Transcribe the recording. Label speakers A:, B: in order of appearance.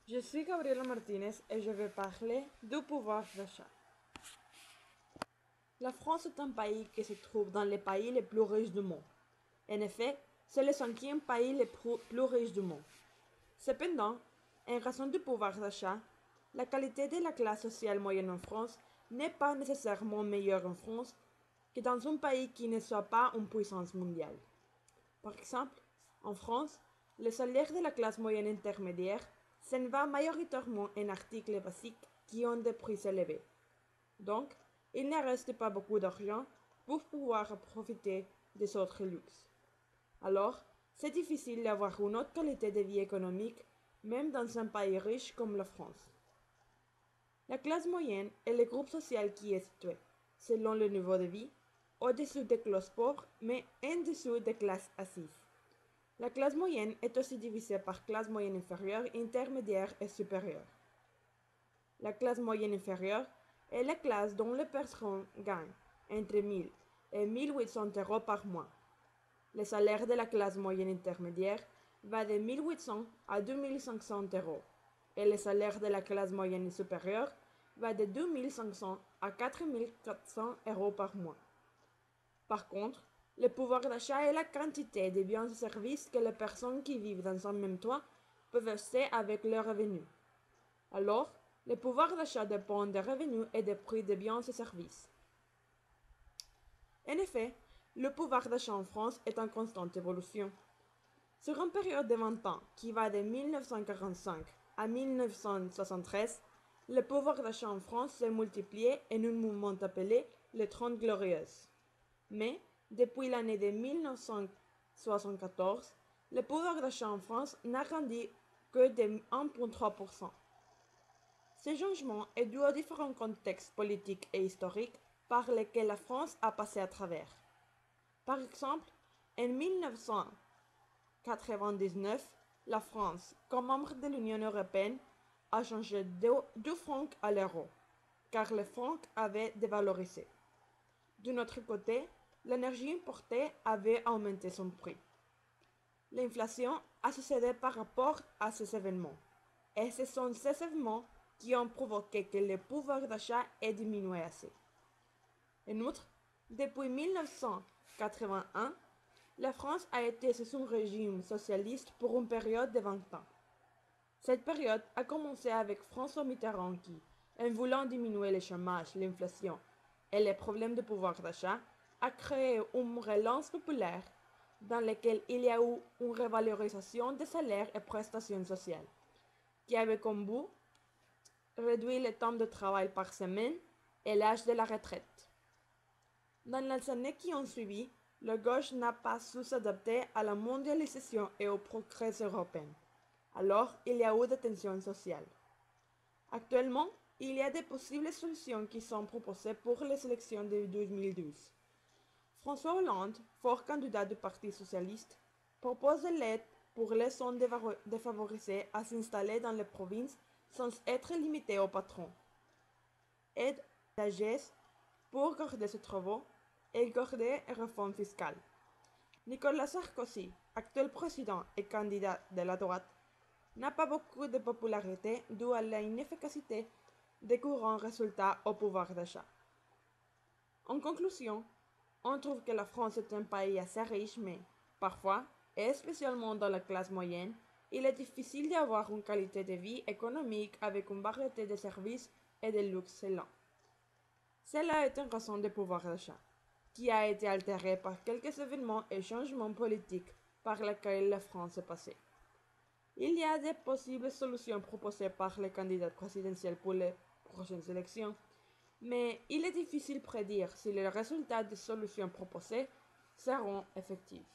A: Je suis Gabriela Martinez et je vais parler du pouvoir d'achat. La France est un pays qui se trouve dans les pays les plus riches du monde. En effet, c'est le cinquième pays le plus riche du monde. Cependant, en raison du pouvoir d'achat, la qualité de la classe sociale moyenne en France n'est pas nécessairement meilleure en France que dans un pays qui ne soit pas une puissance mondiale. Par exemple, en France, le salaire de la classe moyenne intermédiaire s'en va majoritairement en articles basiques qui ont des prix élevés. Donc, il ne reste pas beaucoup d'argent pour pouvoir profiter des autres luxes. Alors, c'est difficile d'avoir une autre qualité de vie économique, même dans un pays riche comme la France. La classe moyenne est le groupe social qui est situé, selon le niveau de vie, au-dessus des classes pauvres, mais en dessous des classes assises. La classe moyenne est aussi divisée par classe moyenne inférieure, intermédiaire et supérieure. La classe moyenne inférieure est la classe dont les personnes gagnent entre 1000 et 1800 euros par mois. Le salaire de la classe moyenne intermédiaire va de 1800 à 2500 euros et le salaire de la classe moyenne supérieure va de 2500 à 4400 euros par mois. Par contre, le pouvoir d'achat est la quantité de biens et services que les personnes qui vivent dans un même toit peuvent acheter avec leurs revenus. Alors, le pouvoir d'achat dépend des revenus et des prix des biens et services. En effet, le pouvoir d'achat en France est en constante évolution. Sur une période de 20 ans qui va de 1945 à 1973, le pouvoir d'achat en France s'est multiplié en un mouvement appelé les 30 Glorieuses. Mais, depuis l'année de 1974, le pouvoir d'achat en France n'a grandi que de 1,3%. Ce changement est dû aux différents contextes politiques et historiques par lesquels la France a passé à travers. Par exemple, en 1999, la France, comme membre de l'Union européenne, a changé du franc à l'euro, car le franc avait dévalorisé. D'un autre côté, l'énergie importée avait augmenté son prix. L'inflation a succédé par rapport à ces événements, et ce sont ces événements qui ont provoqué que le pouvoir d'achat ait diminué assez. En outre, depuis 1981, la France a été sous un régime socialiste pour une période de 20 ans. Cette période a commencé avec François Mitterrand qui, en voulant diminuer le chômage, l'inflation et les problèmes de pouvoir d'achat, a créé une relance populaire dans laquelle il y a eu une revalorisation des salaires et prestations sociales, qui avait comme but réduire le temps de travail par semaine et l'âge de la retraite. Dans les années qui ont suivi, la gauche n'a pas su s'adapter à la mondialisation et au progrès européen. Alors, il y a eu des tensions sociales. Actuellement, il y a des possibles solutions qui sont proposées pour les élections de 2012. François Hollande, fort candidat du Parti socialiste, propose de l'aide pour les zones défavorisées à s'installer dans les provinces sans être limitées aux patrons. Aide d'AGS pour garder ses travaux et garder une réforme fiscale. Nicolas Sarkozy, actuel président et candidat de la droite, n'a pas beaucoup de popularité due à l'inefficacité des courants résultats au pouvoir d'achat. En conclusion, on trouve que la France est un pays assez riche, mais parfois, et spécialement dans la classe moyenne, il est difficile d'avoir une qualité de vie économique avec une variété de services et de luxe lents. Cela est une raison de pouvoir d'achat, qui a été altérée par quelques événements et changements politiques par lesquels la France est passée. Il y a des possibles solutions proposées par les candidats présidentiels pour les prochaines élections, mais il est difficile de prédire si les résultats des solutions proposées seront effectifs.